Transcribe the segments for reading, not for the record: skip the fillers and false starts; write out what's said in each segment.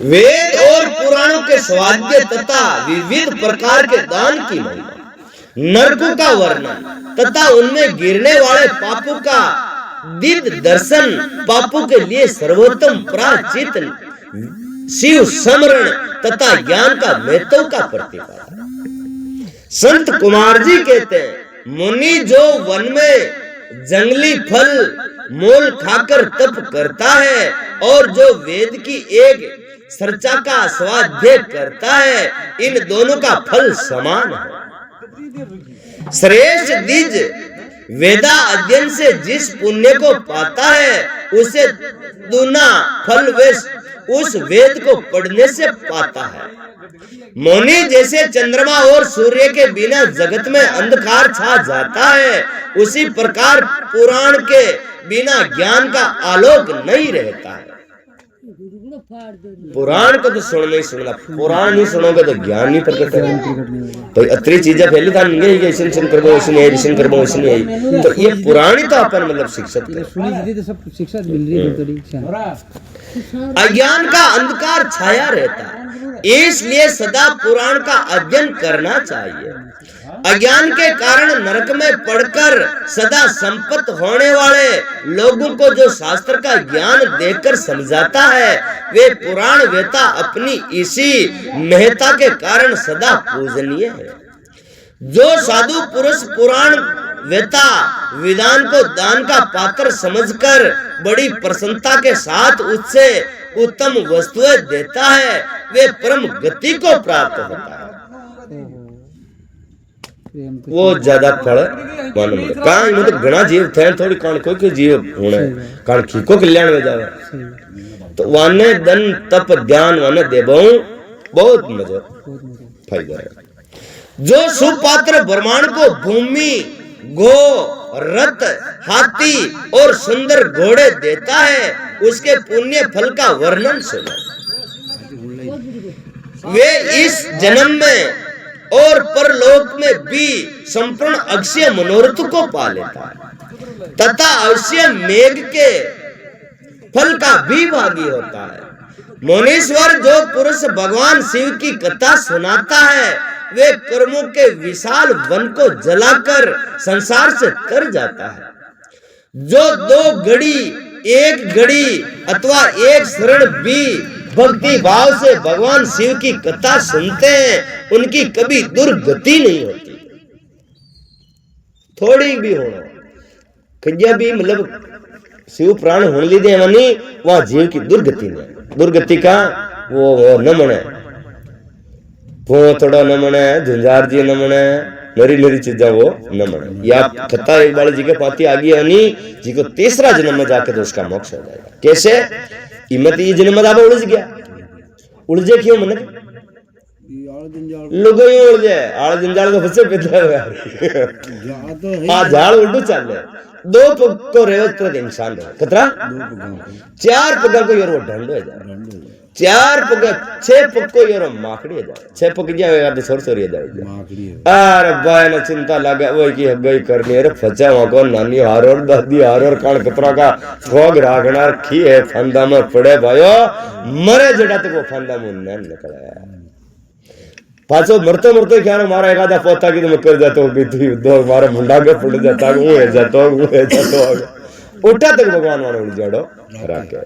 वेद और पुराणों के स्वाध्याय तथा विविध प्रकार के दान की महिमा, नरकों का वर्णन तथा उनमें गिरने वाले पापों का दिव्य दर्शन, पापों के लिए सर्वोत्तम प्रायश्चित, शिव स्मरण तथा ज्ञान का महत्व का प्रतिपादन। संत कुमार जी कहते हैं, मुनि जो वन में जंगली फल मोल खाकर तप करता है और जो वेद की एक चर्चा का स्वाध्याय करता है, इन दोनों का फल समान है। श्रेष्ठ द्विज वेदा अध्ययन से जिस पुण्य को पाता है, उसे दुना फल उस वेद को पढ़ने से पाता है। मौनी जैसे चंद्रमा और सूर्य के बिना जगत में अंधकार छा जाता है, उसी प्रकार पुराण के बिना ज्ञान का आलोक नहीं रहता है। पुराण को तो सुनना ही सुनना, पुराण नहीं सुनोगे तो ज्ञान नहीं प्रकट होगा। तो अतरी चीजें पहले था नहीं कि ऐसे करबो ऐसे नहीं, ऐसे करबो ऐसे नहीं, तो ये पुराण ही तो अपन मतलब शिक्षक है। सुनी तो सब शिक्षा मिल रही है थोड़ी। अज्ञान का अंधकार छाया रहता है, इसलिए सदा पुराण का अध्ययन करना चाहिए। अज्ञान के कारण नरक में पड़कर सदा संपत्त होने वाले लोगों को जो शास्त्र का ज्ञान देकर समझाता है, वे पुराण वेता अपनी इसी महत्ता के कारण सदा पूजनीय है। जो साधु पुरुष पुराण वेता विधान को दान का पात्र समझकर बड़ी प्रसन्नता के साथ उससे उत्तम वस्तुएं देता है, वे परम गति को प्राप्त होता है। वो ज्यादा फल मालूम है। कहाँ इनमें तो घना जीव थे, थोड़ी कौन कोई जीव होने कौन खीको कल्याण में जावे, तो वाने धन तप ध्यान वाने देवो बहुत मजा फायदा है। जो सुपात्र ब्रह्मांड को भूमि, गो, रथ, हाथी और सुंदर घोड़े देता है, उसके पुण्य फल का वर्णन सुनो। वे इस जन्म में और परलोक में भी संपूर्ण अक्षय मनोरथ को पा लेता है तथा अवश्य मेघ के फल का भी भागी होता है। मुनीश्वर जो पुरुष भगवान शिव की कथा सुनाता है, वे कर्मों के विशाल वन को जलाकर संसार से तर जाता है। जो 2 घड़ी, 1 घड़ी अथवा 1 शरण भी भक्ति भाव से भगवान शिव की कथा सुनते हैं, उनकी कभी दुर्गति नहीं होती। थोड़ी भी होना कज्या भी मतलब शिव प्राण होने ली दे मनी, वहां जीव की दुर्गति नहीं। दुर्गति का वो न मने, वो थोड़ा न मने, झुंझार जी न मने, नरी नरी चीजा वो न मने। या कथा एक बार जी के पाती आ गई जी को तीसरा जन्म में जाके तो उसका मोक्ष हो जाएगा। कैसे? इमत ये जन्म में उलझ गया, उलझे क्यों मन लोगों ही उलझे, आड़ जंजाल तो फंसे पिता झाड़ उल्टू चल रहे। 2 पग को रेवत तो इंसान रहे कतरा 4 पग को यार वो ढंड हो जाए, 4 पग 6 पग को यार माखड़ी हो जाए, 6 पग जाएगा तो सोर सोरी जाए। अरे भाई ना चिंता लगा वो की हगई करनी है, फचा वहां को नानी हार और दादी हार और कान कतरा का ठोग रागना रखी है, फंदा में पड़े भाइयों मरे जड़ा तक वो फंदा में न निकला। पाछो मरते मरते क्या मारा एक आधा पोता की तो मैं कर जाता हूँ, दो मारा मुंडा के फुट जाता हूँ, उठा तक भगवान मानो उड़ जाड़ो राके।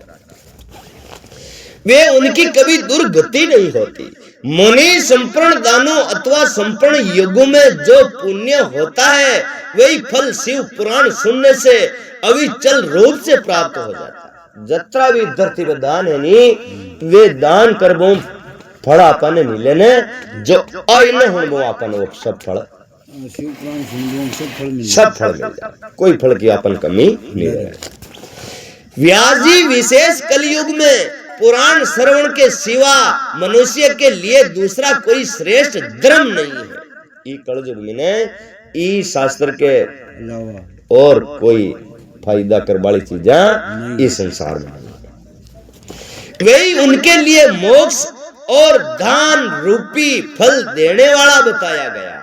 वे उनकी कभी दुर्गति नहीं होती। मुनि संपूर्ण दानों अथवा संपूर्ण युगों में जो पुण्य होता है, वही फल शिव पुराण सुनने से अविचल रूप से प्राप्त हो जाता है। जत्रा भी धरती में दान है नी, वे दान करबो फल आपने नहीं लेने, जो आईने हुन वो आपन वो सब फल शिव पुराण सुन सब फल मिल जाए, कोई फल की आपन कमी नहीं रहे। व्यास जी विशेष कलयुग में पुराण श्रवण के सिवा मनुष्य के लिए दूसरा कोई श्रेष्ठ धर्म नहीं है। ई कलयुग में ई शास्त्र के अलावा और कोई फायदा कर वाली चीजा इस संसार में वही उनके लिए मोक्ष और दान रूपी फल देने वाला बताया गया है।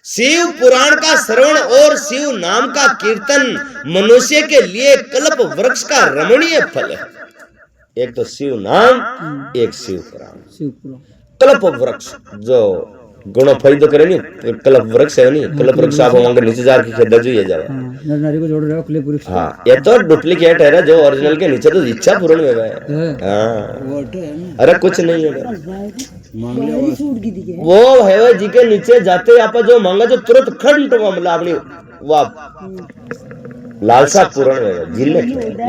शिव पुराण का श्रवण और शिव नाम का कीर्तन मनुष्य के लिए कल्प वृक्ष का रमणीय फल है। एक तो शिव नाम, एक शिव पुराण। शिवपुरा कल्प वृक्ष जो गुणों फायदो करे नहीं, कल्प वृक्ष है नहीं, कल्प वृक्ष आप वहां नीचे जार की खेदा जो ये जावा। हाँ नर नारी को जोड़ रहे हो कलेप वृक्ष। हाँ ये तो डुप्लीकेट है जो ओरिजिनल के नीचे तो इच्छा पूर्ण हुआ है। हाँ अरे कुछ नहीं है वो है जी के नीचे जाते आप जो मांगा जो तुरंत खंड मामला अपनी वाह लालसा पूर्ण होगा जिले।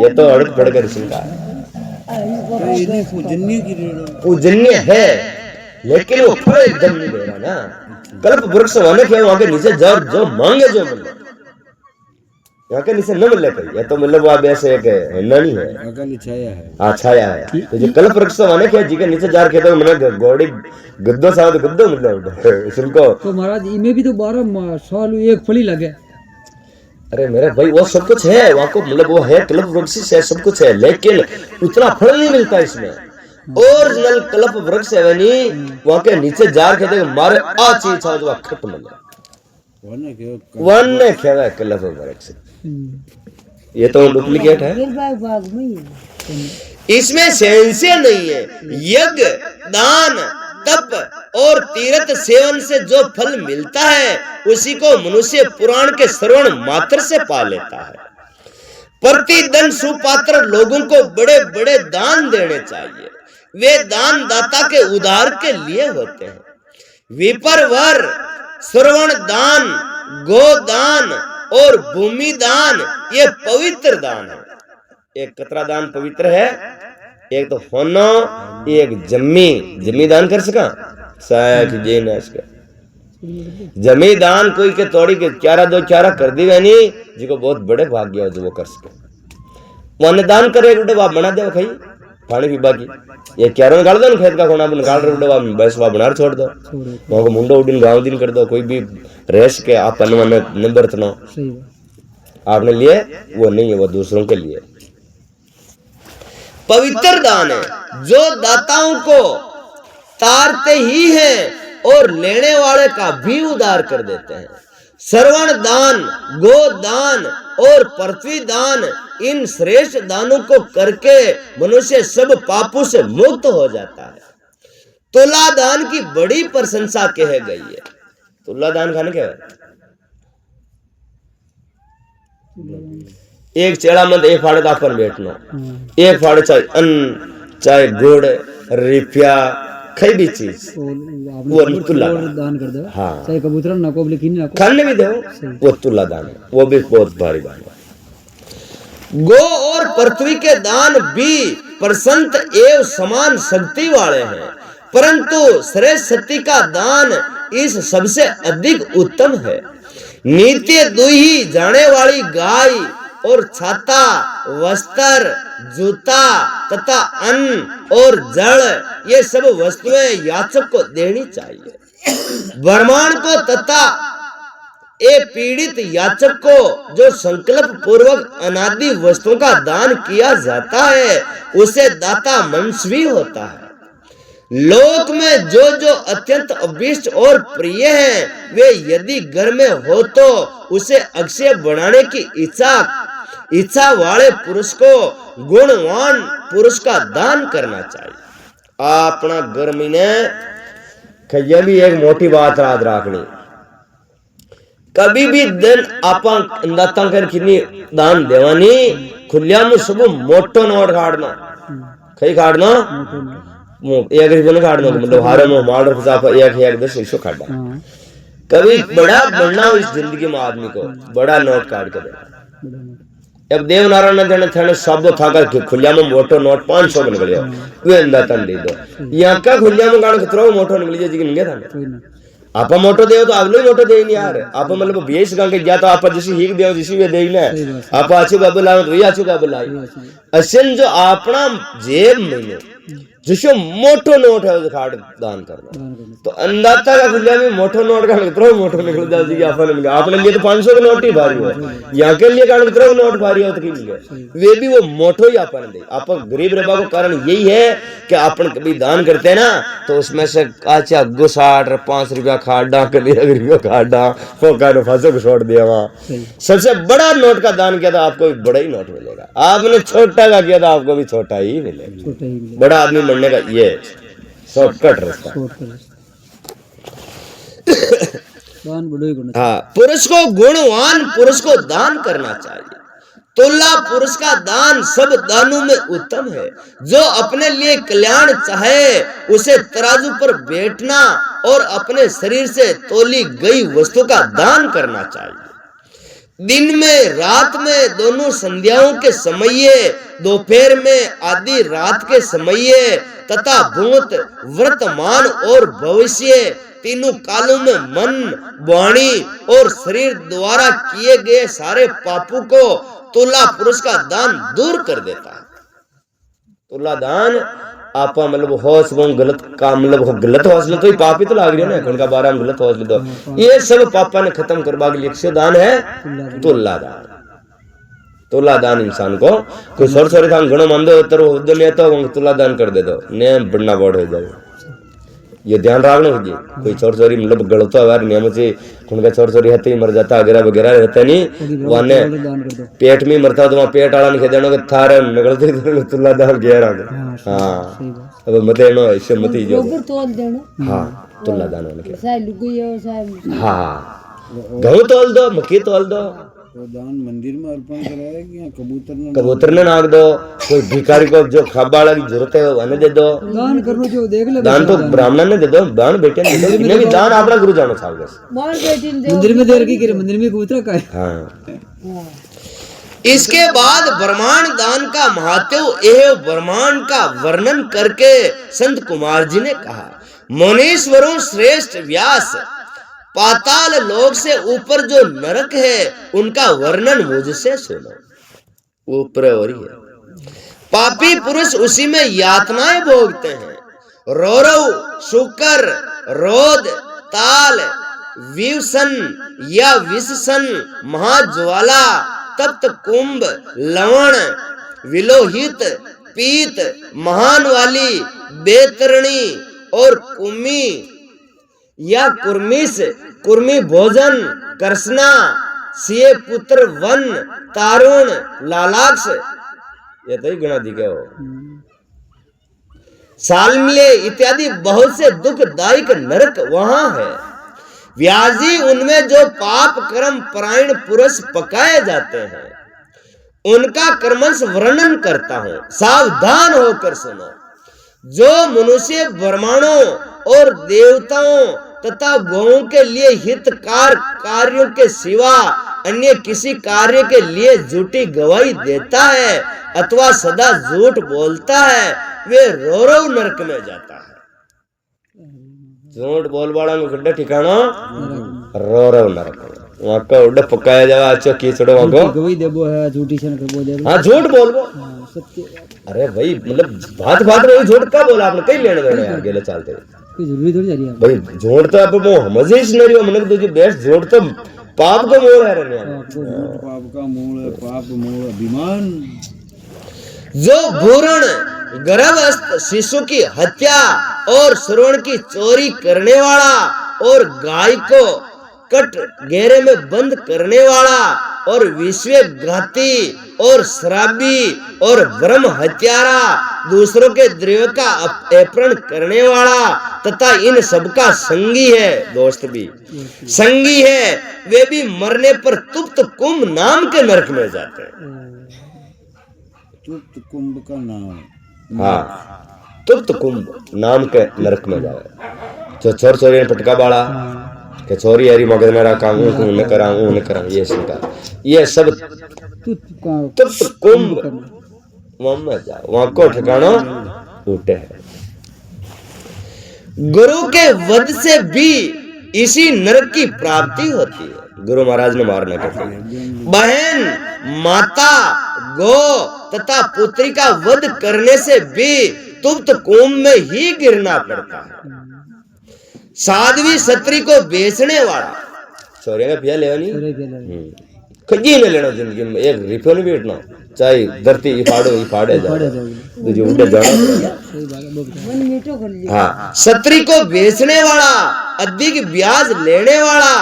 ये तो अड़क पड़ कर का पूजनीय है लेकिन वो फल एकदम नहीं दे रहा ना। कल्प वृक्ष होने के वहां के नीचे जब जो मांगे जो मिले यहाँ के नीचे न मिले कहीं। ये तो मतलब आप ऐसे एक नहीं है छाया है। हाँ छाया है तो जो कल्प वृक्ष होने के जी के नीचे जार के तो मैंने घोड़ी गद्दो साथ गद्दो मतलब सुनको तो महाराज इनमें भी तो 12 साल एक फली लगे। अरे मेरे भाई वो सब कुछ है वहां को मतलब वो है कल्प वृक्ष है सब कुछ है लेकिन उतना फल नहीं मिलता इसमें। ओरिजिनल कल्प वृक्ष है नहीं वहां के नीचे जार के देखो मारे आ चीज था जो खट मिले वन ने खेवा कल्प वृक्ष। ये तो डुप्लीकेट है इसमें सेंसे नहीं है। यज्ञ दान तप और तीर्थ सेवन से जो फल मिलता है उसी को मनुष्य पुराण के श्रवण मात्र से पा लेता है। प्रतिदिन सुपात्र लोगों को बड़े बड़े दान देने चाहिए। वे दान दाता के उद्धार के लिए होते हैं। विपरवर श्रवण दान गोदान और भूमि दान ये पवित्र दान है। एक कतरा दान पवित्र है एक तो होनो एक जमी दान कर सका जमी दान कोई के तोड़ी के चारा दो चारा कर दी वैनी जी को बहुत बड़े भाग्य हो जो वो कर सके। वो दान करे उठे बना दे खाई पानी पीबा की ये क्यारो निकाल दो खेत का कोना निकाल रहे उठे बस वहां बना छोड़ दो वहां को मुंडो उड़ीन गाँव दिन कर दो कोई भी रेस के आप न बरतना आपने लिए वो नहीं है वो दूसरों के लिए पवित्र दान है जो दाताओं को तारते ही हैं और लेने वाले का भी उद्धार कर देते हैं। श्रवण दान गोदान और पृथ्वी दान इन श्रेष्ठ दानों को करके मनुष्य सब पापों से मुक्त हो जाता है। तुला दान की बड़ी प्रशंसा कही गई है। तुला दान खाने क्या है एक चेड़ा मत एक फाड़े दाफन बैठना एक फाड़े चाहे अन्न चाहे गुड़ रुपया कई भी चीज वो तुला दान कर दो। हाँ चाहे कबूतर ना को लेकिन ना खाने भी दो वो तुला दान है वो भी बहुत भारी दान है। गो और पृथ्वी के दान भी प्रसंत एवं समान शक्ति वाले हैं परंतु श्रेष्ठ शक्ति का दान इस सबसे अधिक उत्तम है। नित्य दुही जाने वाली गाय और छाता वस्त्र जूता तथा अन्न और जल ये सब वस्तुएं याचक को देनी चाहिए। ब्राह्मण को तथा एक पीड़ित याचक को जो संकल्प पूर्वक अनादि वस्तुओं का दान किया जाता है उसे दाता मनस्वी होता है। लोक में जो अत्यंत अभिष्ट और प्रिय है वे यदि घर में हो तो उसे अक्षय बनाने की इच्छा वाले पुरुष को गुणवान पुरुष का दान करना चाहिए। अपना घर में ने भी एक मोटी बात याद रखनी कभी भी दिन आपा दाता कर कितनी दान देवानी खुलिया में सब मोटो नोट काटना कई काटना एक रिबन काटना मतलब हारे में माल रख एक 10 100 काटना कभी बड़ा बनना इस जिंदगी में आदमी को बड़ा नोट काट के देना। अब देवनारायण ने थाने शब्द था कर खुलिया में मोटो नोट 500 बन गया वे दाता दे दो यहाँ का खुलिया में गाड़ कतरो मोटो निकल जाए जी नहीं था आप मोटो दे तो अगलो मोटो दे नहीं यार आप मतलब 20 गांव के गया तो आप जिसी हीक दे जिसी वे दे ना आप आछू का बुलाओ तो ये आछू का बुलाई असन जो अपना जेब में जिसको मोटो नोट है खाट दान करना तो अंदाता का खुलिया में मोटो नोट का कितना मोटो निकल जाती है आपने लिए तो 500 का नोट ही भारी हो यहाँ के लिए कारण कितना नोट भारी हो तो वे भी वो मोटो ही अपन दे आप गरीब रेबा को कारण यही है कि अपन कभी दान करते हैं ना तो उसमें से अच्छा गुसाट 5 रुपया खाट डा कर दिया रुपया खाट डा वो कहना फांसों को छोड़ दिया वहाँ सबसे बड़ा नोट का दान किया था आपको बड़ा ही नोट मिलेगा। आपने छोटा छोटा का किया था आपको भी छोटा ही मिले। छोटा ही मिले। बड़ा आदमी बनने का ये शॉर्टकट रास्ता। दान बड़ो ही करना। हाँ, पुरुष को गुणवान पुरुष को दान करना चाहिए। तुल्ला पुरुष का दान सब दानों में उत्तम है। जो अपने लिए कल्याण चाहे उसे तराजू पर बैठना और अपने शरीर से तोली गई वस्तु का दान करना चाहिए। दिन में रात में दोनों संध्याओं के समय, दोपहर में आदि रात के समय तथा भूत वर्तमान और भविष्य तीनों कालों में मन वाणी और शरीर द्वारा किए गए सारे पापों को तुला पुरुष का दान दूर कर देता है। तुला दान आपा मतलब होश वो गलत काम मतलब गलत हौसले तो ही पाप ही तो लाग रही है ना। उनका बारे में गलत हौसले तो ये सब पापा ने खत्म करवा के लिए दान है तुला दान। तुला दान इंसान को कोई सोर सोरी था घणो मान दो दुनिया तो तुला दान कर दे दो ने बढ़ना बढ़ हो जाए। ये ध्यान रखना चाहिए। कोई छोर छोरी मतलब गलत है नियम से उनका छोर छोरी रहते ही मर जाता वगैरह वगैरह रहता नहीं वाने पेट में मरता तो वहाँ पेट आला नहीं देना थारे निकलते तुला दान गया रहा। हाँ अब मत देना इससे मत ही जो हाँ तुला दान होने हाँ गहूँ तोल दो मक्की तोल दो दान मंदिर में अर्पण कराया कि कबूतर ने नाक दो। कोई भिखारी को जो खाबा वाला की जरूरत है उन्हें दे दो। दान करनो जो देख ले दान तो ब्राह्मण ने दे दो दान बेटे ने दे दो। इन्हें भी दान आपला गुरु जानो साल बस मंदिर में दे रखी कि मंदिर में कबूतर का है। हाँ। इसके बाद ब्रह्मांड दान का महत्व एवं ब्रह्मांड का वर्णन करके संत कुमार जी ने कहा, मुनीश्वरों श्रेष्ठ व्यास, पाताल लोक से ऊपर जो नरक है उनका वर्णन मुझसे सुनो। ऊपर और ही है। पापी पुरुष उसी में यातनाएं भोगते हैं। रौरव, शुकर, रोद, ताल, विवसन या विषसन, महाज्वाला, तप्त कुंभ, लवण, विलोहित, पीत, महान वाली, बेतरणी और कुमी या कुर्मिस, कुर्मी भोजन, कृष्णा, सिए पुत्र वन, तारुण, लालाक्ष, ये तो ही गणा दिखे हो, सालमिले इत्यादि बहुत से दुखदायक नरक वहां है। व्यास जी उनमें जो पाप कर्म परायण पुरुष पकाए जाते हैं उनका कर्मश वर्णन करता हूं, सावधान होकर सुनो। जो मनुष्य ब्रह्मांडों और देवताओं तथा गौओं के लिए हितकार कार्यों के सिवा अन्य किसी कार्य के लिए झूठी गवाही देता है अथवा सदा झूठ बोलता है वे रोरव नरक में जाता है। झूठ बोल वाला गड्ढा ठिकाना रोरव नरक वहां का उड़ पकाया जावा अच्छा कीचड़ो वहां को गवाही देबो है झूठी सन कर बोल दे। हां झूठ बोलबो सत्य। अरे भाई मतलब बात में झूठ का बोला आपने कई लेने देने आगे ले चलते कोई जरूरी थोड़ी जा रही है भाई झूठ तो अब वो मजे ही नहीं हो मतलब तुझे बेस्ट झूठ तो पाप का मूल है रे पाप का मूल है, पाप मूल अभिमान। जो भूरण गर्भस्थ शिशु की हत्या और श्रवण की चोरी करने वाला और गाय को कट घेरे में बंद करने वाला और विश्वघाती और शराबी और ब्रह्म हत्यारा दूसरों के द्रव्य का अपहरण करने वाला तथा इन सबका संगी है, दोस्त भी संगी है, वे भी मरने पर तुप्त कुंभ नाम के नरक में जाते हैं। तुप्त कुंभ का नाम हाँ तुप्त कुंभ नाम के नरक में जाए। जो छोर छोरी ने पटका बाड़ा के छोरी हरी मगज में रखा न करा ये सुनता ये सब तुप्त कुंभ वहां में जाओ वहां को ठिकाना उठे है। गुरु के वध से भी इसी नरक की प्राप्ति होती है। गुरु महाराज ने मारना कहते हैं बहन माता गो तथा पुत्री का वध करने से भी तुप्त कुंभ में ही गिरना पड़ता है। साध्वी स्त्री को बेचने वाला छोरे का पिया लेवा नहीं खजी ने लेना जिंदगी में एक रिफियो नहीं बैठना चाहे धरती इफाड़े जाए तुझे उड़े जाना। हाँ स्त्री को बेचने वाला अधिक ब्याज लेने वाला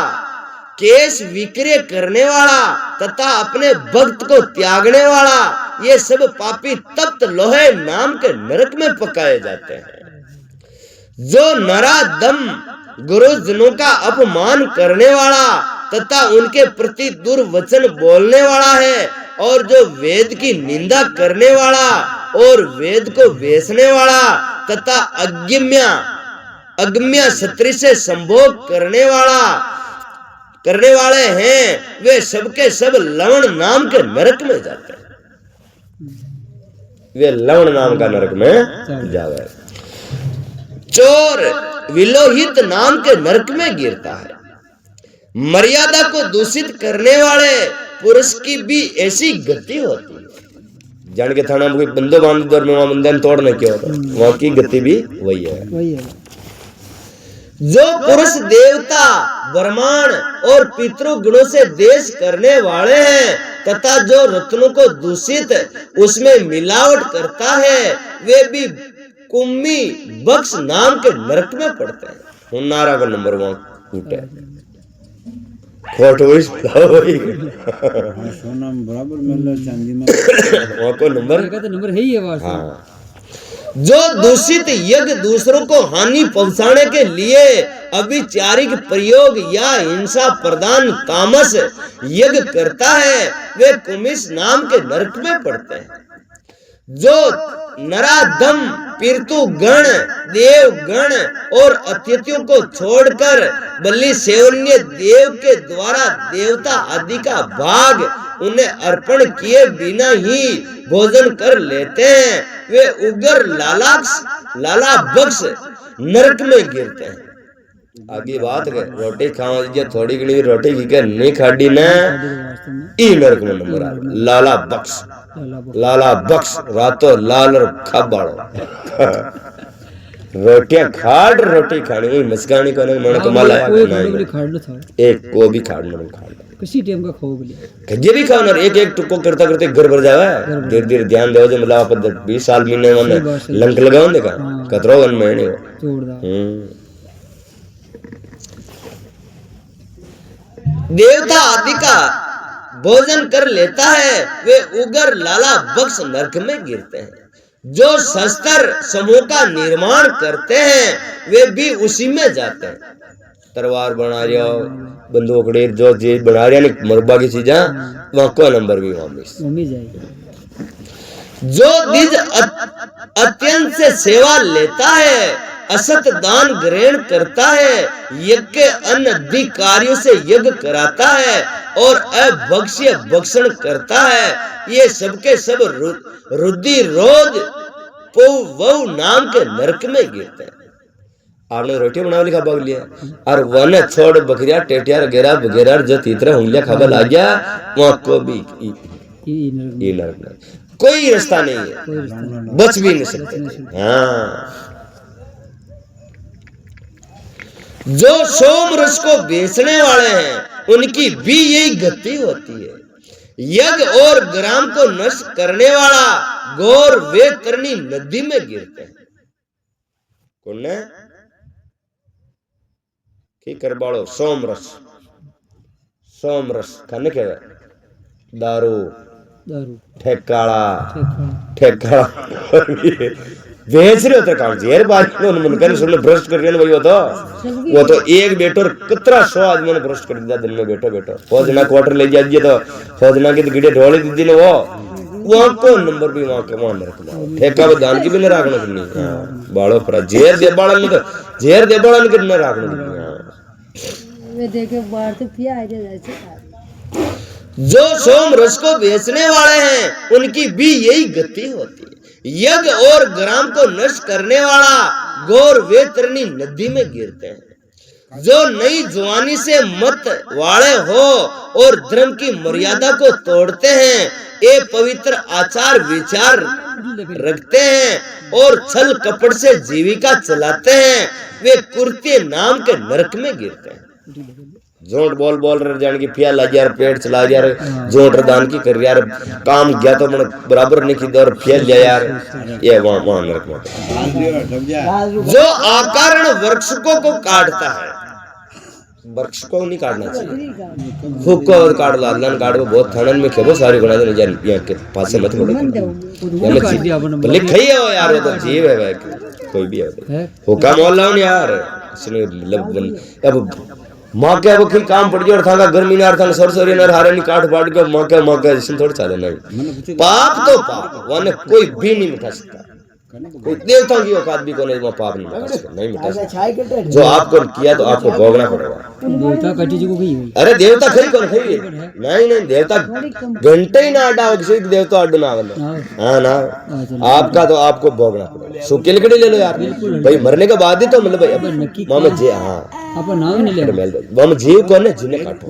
केश विक्रय करने वाला तथा अपने भक्त को त्यागने वाला, ये सब पापी तप्त लोहे नाम के नरक में पकाए जाते हैं। जो नराधम गुरुजनों का अपमान करने वाला तथा उनके प्रति दुर्वचन बोलने वाला है, और जो वेद की निंदा करने वाला और वेद को बेचने वाला तथा अगम्य क्षत्रिय से संभोग करने वाले हैं, वे सबके सब लवण नाम के नरक में जाते हैं। वे लवण नाम का नरक में जावे। चोर विलोहित नाम के नरक में गिरता है। मर्यादा को दूषित करने वाले पुरुष की भी ऐसी गति होती है। जान के थाना में कोई बंदो बांध दो और में वहां बंधन तोड़ने क्यों होता, वहां की गति भी वही है। जो पुरुष देवता ब्रह्मांड और पितृगुणों से देश करने वाले हैं तथा जो रत्नों को दूषित उसमें मिलावट करता है, वे भी कुम्मी बक्स नाम के नरक में पड़ते हैं। नारा का नंबर वहां टूटे सोना में बराबर मिल रहा, चांदी में वहां को नंबर है ही है। हाँ। जो दूषित यज्ञ दूसरों को हानि पहुंचाने के लिए अभिचारिक प्रयोग या हिंसा प्रदान तामस यज्ञ करता है, वे कुमिस नाम के नरक में पड़ते हैं। जो नराधम पितृ गण, देव गण और अतिथियों को छोड़कर बलि सेवन्य देव के द्वारा देवता आदि का भाग उन्हें अर्पण किए बिना ही भोजन कर लेते हैं, वे उग्र लाला बक्स नरक में गिरते हैं। आगे बात है, रोटी खाओ जो थोड़ी घनी रोटी की के नहीं खाड़ी ने ई नरक में नंबर आ। लाला बक्स रातों लाल और खाबाड़ो रोटियां खाड़ रोटी खानी वही मस्कानी को मन कमाला एक को भी खाड़ना किसी टाइम का खाओ बोले कजे भी खाओ ना, एक एक टुको करता करते घर भर जावे। धीरे धीरे ध्यान दो जो मतलब आप 20 साल महीने में लंक लगाओ ने का कतरो वन महीने छोड़ दा। देवता आदि का भोजन कर लेता है, वे उग्र लाला बक्स नरक में गिरते हैं। जो शस्त्र समूह का निर्माण करते हैं, वे भी उसी में जाते हैं। तलवार बना रहे हो, बंदूकड़ी जो चीज बना रहे हैं मरबा की चीजा, वहां को नंबर भी वहां जाएगी। जो निज अत्यंत से सेवा लेता है, असत दान ग्रहण करता है, यज्ञ अन्न अधिकारियों से यज्ञ कराता है और अभक्ष्य भक्षण करता है, ये सबके सब रुद्धि रोध पौ नाम के नरक में गिरते हैं। आपने रोटी बना लिखा भाग लिया और वन छोड़ बकरिया टेटिया वगैरह वगैरह जो तीतरा उंगलियां खाबा ला गया, वहां को भी ये नरक में कोई रास्ता नहीं है, बच भी नहीं सकते। हाँ। जो सोम रस को बेचने वाले हैं, उनकी भी यही गति होती है। यज्ञ और ग्राम को नष्ट करने वाला गौर वे करनी नदी में गिरते हैं। कौन है की कर बाड़ो सोम रस खाने के दारू ठेकाड़ा बेच रहे होते काम जेर बात मन कर सुन भ्रष्ट कर रहे भाई वो तो एक बेटो कितना 100 आदमी ने भ्रष्ट कर दिया दिन में बेटो फौजना क्वार्टर ले जाइए तो फौजना की गिड़े ढोली दी ने वो वहां को नंबर भी वहां के वहां रखना ठेका में दान की भी न रखना नहीं बाड़ो पर जेर दे बाड़न में तो जेर दे बाड़न के न रखना वे देखे बाहर तो पिया आ जाए। जो सोम रस को बेचने वाले हैं, उनकी भी यही गति होती है। यज्ञ और ग्राम को नष्ट करने वाला गौर वे तरनी नदी में गिरते हैं। जो नई जवानी से मत वाले हो और धर्म की मर्यादा को तोड़ते हैं, ये पवित्र आचार विचार रखते हैं और छल कपट से जीविका चलाते हैं, वे कुर्ते नाम के नरक में गिरते हैं। झूठ बोल रहे जान की पिया ला यार पेट चला यार झूठ दान की कर यार काम गया तो मन बराबर नहीं की दर फेल गया यार, ये वहां नरक में। जो आकारण वृक्षों को काटता है, वृक्ष को नहीं काटना चाहिए, बकरी का खूब को काट लो, अल्लाह ने काट को बहुत थानन में खेबो सारी गुना दे यार यहाँ के पास से मत बोलो मन जाऊंगी वो काट दिया अपन लिख ही हो यार, वो तो जीव है भाई, कोई भी है हुक्म अल्लाह ने यार इसने मतलब अब माँ के अब कोई काम पड़ गया और था गर्मी ना था सरसरी ना हारे नहीं काट पाट के माँ के जिसमें थोड़ा चले नहीं, पाप तो पाप वने कोई भी नहीं मिटा सकता, कोई देवताओं की औकात भी को नहीं, वो पाप नहीं मिटा सकता, नहीं मिटा सकता, जो आपको किया तो आपको भोगना पड़ेगा। देवता कटी जी को गई हुई अरे देवता खरी कौन खरी नहीं नहीं देवता घंटे ही ना अड्डा हो किसी देवता अड्डा ना वाला हाँ ना, आपका तो आपको भोगना पड़ेगा। सूखी लकड़ी ले लो यार भाई, मरने के बाद ही तो मतलब भाई मामा जी हाँ अपन नाम नहीं ले वो जीव कौन है जिन्हें काटो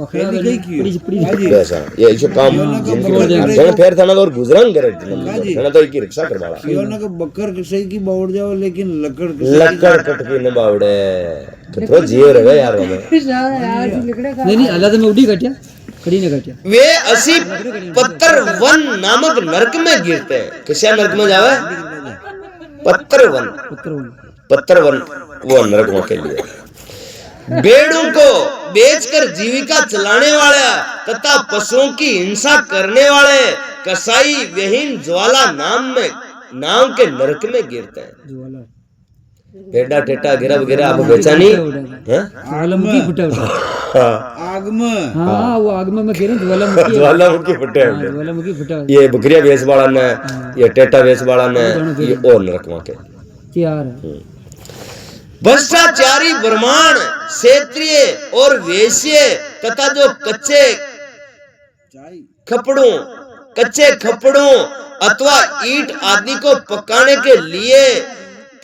ऐसा ये इसे काम जिंदगी जन फेर थाना और गुजरान करे थाना तो एक रिक्शा करवाला केवल का बकर के सही की बाउड़ जाओ, लेकिन लक्कड़ कट के न बावड़े कितो जीव रहे यार वो यार लकड़े का नहीं अल्लाह तो मैं उड़ी कटिया खड़ी ने कटिया वे असी पत्थर वन नामक नरक में गिरते हैं। किसे नरक में जावे? पत्थर वन वो नरक में के लिए भेड़ों को बेचकर जीविका चलाने वाले तथा पशुओं की हिंसा करने वाले कसाई विहीन ज्वाला नाम के नरक में गिरते हैं। पेड़ा टेटा गिरा वगैरह आप बेचा नहीं ज्वालामुखी फुटा उठा आग में हाँ वो आग में मैं कह रहा हूँ ज्वालामुखी फुटे ज्वालामुखी फुटा ये बकरिया बेच वाला ने ये टेटा बेच वाला ने ये और नरक में के तैयार है। भ्रष्टाचारी ब्राह्मण क्षेत्रीय और वैश्य तथा जो कच्चे खपड़ों अथवा ईंट आदि को पकाने के लिए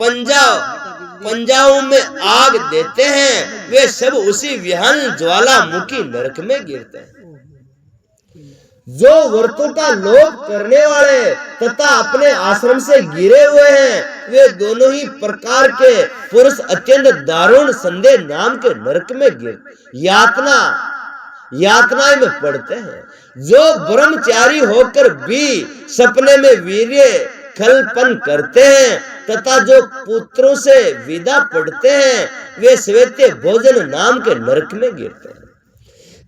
पंजाओं में आग देते हैं, वे सब उसी विहन ज्वालामुखी नरक में गिरते हैं। जो व्रतों का लोभ करने वाले तथा अपने आश्रम से गिरे हुए हैं, वे दोनों ही प्रकार के पुरुष अत्यंत दारुण संदेह नाम के नरक में यातनाएं में पड़ते हैं। जो ब्रह्मचारी होकर भी सपने में वीर्य खलपन करते हैं तथा जो पुत्रों से विदा पड़ते हैं, वे श्वेत भोजन नाम के नरक में गिरते हैं।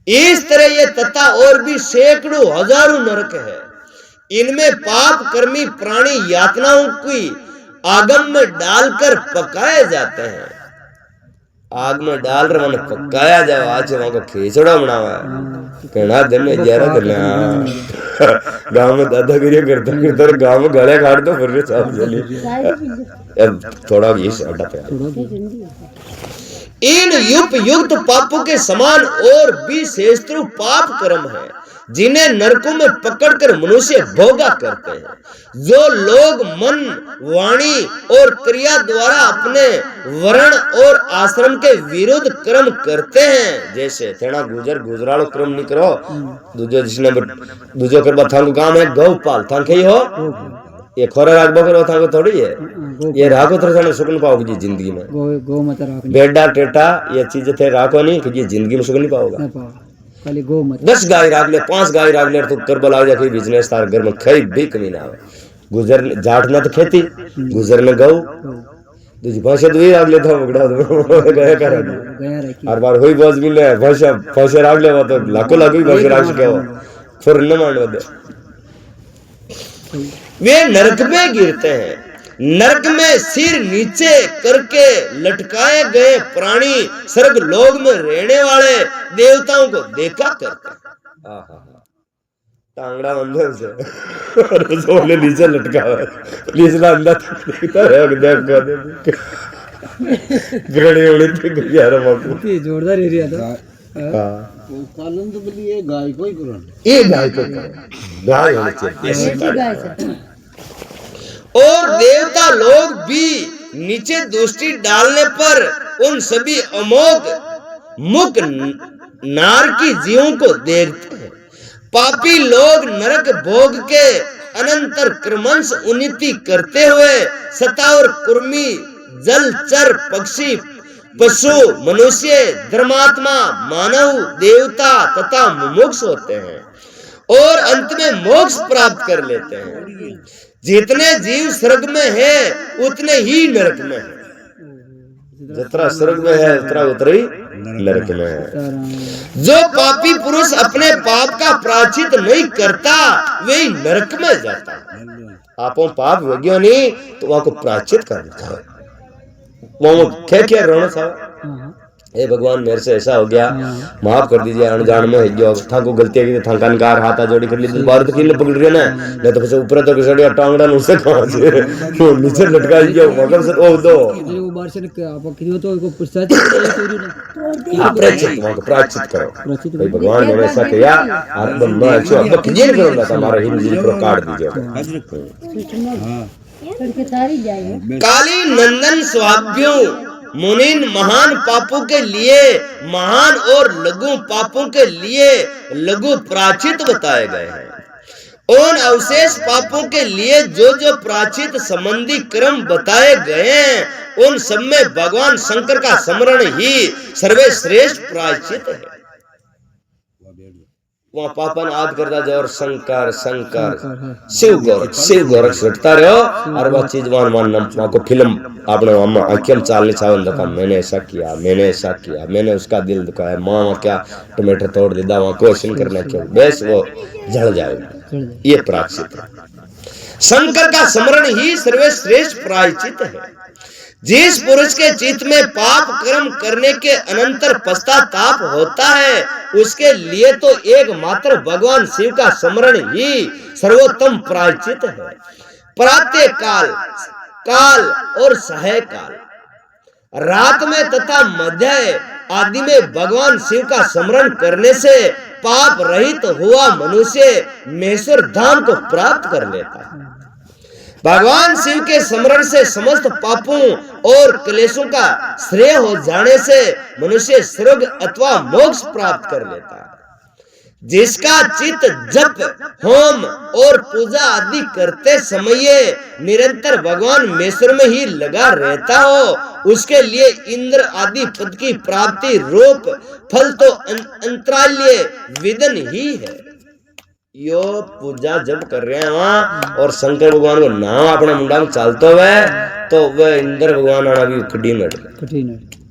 इस तरह ये तथा और भी सैकड़ों हजारों नरक है। इनमें पाप कर्मी प्राणी यातनाओं की आगम में डालकर पकाए जाते हैं। आग में डाल रहे मैंने पकाया जाओ, आज वहां को खिचड़ा बनावा कहना दिन में 11 दिन गांव में दादागिरी करता गांव में गले काट दो फिर साफ जली थोड़ा ये अड्डा पे इन युक्त पापों के समान और भी शेषत्रु पाप कर्म है, जिन्हें नरकों में पकड़कर मनुष्य भोगा करते हैं। जो लोग मन, वाणी और क्रिया द्वारा अपने वर्ण और आश्रम के विरुद्ध कर्म करते हैं, जैसे थेना गुजरालो कर्म नहीं करो, दूजो जिसने दूजो करबा थांको काम है गौपाल थांखे हो ये खोरा राखबो करो थांको थोड़ी है ये राखो तो थाने सुख नहीं पाओगे जिंदगी में। गौ माता राखनी बेड़ा टेटा ये चीज थे राखो नहीं कि ये जिंदगी में सुख नहीं पाओगा। खाली गौ माता 10 गाय राख ले 5 गाय राख ले तो करबा लाग जा कोई बिजनेस तार घर में खई भी कमी ना आवे। गुजर जाटना तो खेती गुजर में गौ दूजी भाषा तो ही राख लेता बगड़ा तो गया कर हर बार होई बस भी ले भाषा राख ले तो लाखों लाखों भाषा राख के हो फिर न मान दे। वे नरक में गिरते हैं। नरक में सिर नीचे करके लटकाए गए प्राणी स्वर्ग लोक में रहने वाले देवताओं को देखा करते हैं। टांगड़ा अंदर से और सोले नीचे लटका हुआ निचला अंदर देखता है देख को गड़े उड़े थे यार बापू ये जोरदार एरिया था। हां कालन तो बोली ये गाय कोई करण ये गाय को गाय होनी चाहिए। और देवता लोग भी नीचे दृष्टि डालने पर उन सभी अमोघ मुख नार की जीवों को देखते हैं। पापी लोग नरक भोग के अनंतर क्रमश उन्नति करते हुए सता और कुर्मी जलचर पक्षी पशु मनुष्य धर्मात्मा मानव देवता तथा मोक्ष होते हैं और अंत में मोक्ष प्राप्त कर लेते हैं। जितने जीव स्वर्ग में है उतने ही नरक में है। जितना स्वर्ग में है उतना उतना ही नरक में है। जो पापी पुरुष अपने पाप का प्रायश्चित नहीं करता वही नरक में जाता है। आपो पाप हो गया नहीं तो वहां को प्रायश्चित करना है, वहां क्या रोना था, हे भगवान मेरे से ऐसा हो गया, माफ कर दीजिए, अनजान में जो था को गलती की था कनकार हाथा जोड़ी कर ली बार तो किले पकड़ रहे ना, नहीं तो फिर ऊपर तो किसड़िया टांगड़ा उनसे कहां से नीचे लटका दिया मगर से ओ दो वो बार से आप कियो तो को प्रसाद प्रायश्चित वहां को प्रायश्चित करो भाई भगवान ने ऐसा किया आत्मा न अच्छो अब किजिए करूंगा हमारा हिंदी को काट दीजिए। हां करके तारी जाएगा। काली नंदन स्वाभ्यों मुनिन महान पापों के लिए महान और लघु पापों के लिए लघु प्रायश्चित बताए गए हैं। उन अवशेष पापों के लिए जो जो प्रायश्चित संबंधी क्रम बताए गए हैं उन सब में भगवान शंकर का स्मरण ही सर्वश्रेष्ठ प्रायश्चित है। वहां पापन आद करता जाओ शंकर शंकर शिव गोरख रटता रहो और वह चीज मान को फिल्म आपने आंखें चालने चाहे देखा मैंने ऐसा किया मैंने ऐसा किया मैंने उसका दिल दुखाया माँ क्या टमाटर तोड़ दिया वहां क्वेश्चन करना क्यों बस वो जल जाएगा। ये प्रायश्चित है। शंकर का स्मरण ही सर्वश्रेष्ठ प्रायश्चित है। जिस पुरुष के चित्त में पाप कर्म करने के अनंतर पश्चाताप होता है उसके लिए तो एकमात्र भगवान शिव का स्मरण ही सर्वोत्तम प्रायश्चित है। प्रातः काल काल और सहाय काल रात में तथा मध्य आदि में भगवान शिव का स्मरण करने से पाप रहित हुआ मनुष्य महेश्वर धाम को प्राप्त कर लेता है। भगवान शिव के स्मरण से समस्त पापों और क्लेशों का श्रेय हो जाने से मनुष्य स्वर्ग अथवा मोक्ष प्राप्त कर लेता है। जिसका चित्त जप होम और पूजा आदि करते समय निरंतर भगवान महेश्वर में ही लगा रहता हो उसके लिए इंद्र आदि पद की प्राप्ति रूप फल तो अंतराल्य विदन ही है। यो पूजा जब कर रहे हैं वहां और शंकर भगवान को नाम अपने मुंडा में चालते हुए तो वह इंद्र भगवान आना भी खड़ी नट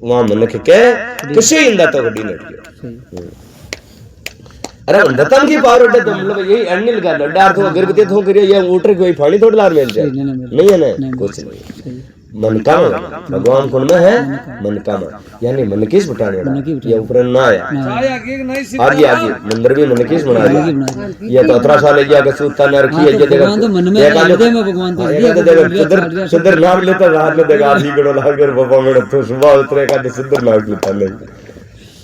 वहां मन के किसी इंदा तो खड़ी नट अरे दतम की पावर उठे तो मतलब यही अन्य का लड्डार तो अगरबत्ती तो करिए ये ऊटर कोई फाड़ी थोड़ी लार मिल जाए नहीं है ना कुछ नहीं। मनकामना भगवान कौन में है मनकामना यानी मन किस बटाने ये ऊपर ना आया आगे आगे मंदिर भी मन किस बना दिया ये तो 18 साल गया के सूता ने रखी है ये देखो भगवान तो सुंदर नाम लेता रात में देखा आदमी गड़ो लागर बाबा मेरे तो सुबह उतरे का सुंदर नाम लेता नहीं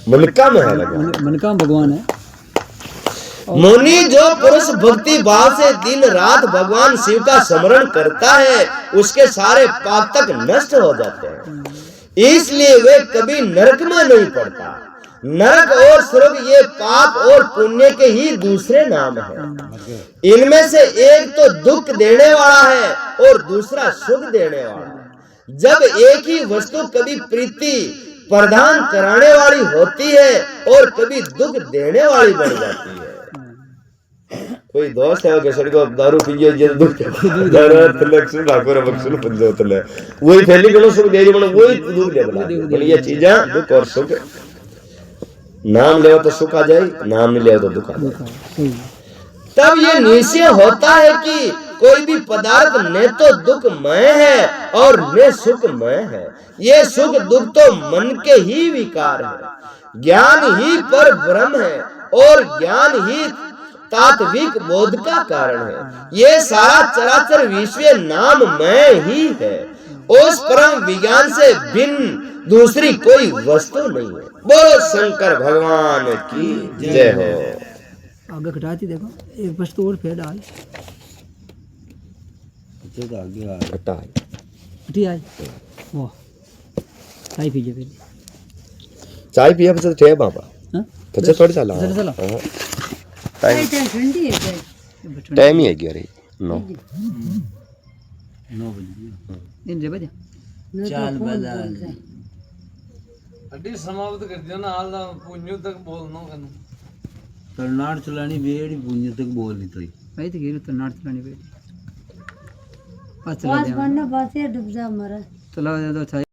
मनकामना है मनकाम भगवान है। मुनि जो पुरुष भक्ति भाव से दिन रात भगवान शिव का स्मरण करता है उसके सारे पाप तक नष्ट हो जाते हैं इसलिए वे कभी नरक में नहीं पड़ता। नरक और स्वर्ग ये पाप और पुण्य के ही दूसरे नाम हैं। इनमें से एक तो दुख देने वाला है और दूसरा सुख देने वाला। जब एक ही वस्तु कभी प्रीति प्रदान कराने वाली होती है और कभी दुख देने वाली बन जाती है। कोई दोस्त है केसरी को दारू पिए ये दुख दर्द लक्षण ठाकुर बख्शुल पंजोतले वही फैली गणो सुख देरी बनो वही दुख दे बना ये चीजें दुख और सुख नाम ले तो सुख आ जाए नाम नहीं ले तो दुख आ जाए। तब ये निश्चय होता है कि कोई भी पदार्थ न तो दुखमय है और न सुखमय है। ये सुख दुख तो मन के ही विकार है। ज्ञान ही पर ब्रह्म है और ज्ञान ही तात्विक बोध का कारण है। ये सारा चराचर विश्व नाममय ही है। उस परम विज्ञान से भिन्न दूसरी कोई वस्तु नहीं है। बोलो शंकर भगवान की जय हो। आगे घटाती देखो एक वस्तु और फेर डाल आगे आ हटी आई वाह चाय पीजिए फिर चाय पिया पछे ठे बाबा हां पछे थोड़ी चला चला ठंडी है टाइम ही है क्या रे 9 बजे इन जे बजे चाल बजा अड्डी समाप्त कर दिया ना हाल पुण्य तक बोलना कन तरनाट चलानी बेड़ी पुण्य तक बोल ली तई भाई तो गिर तो नाट चलानी बेटी पास चला पाँच दे पढ़ना पास डूब जा मरा चला दे तो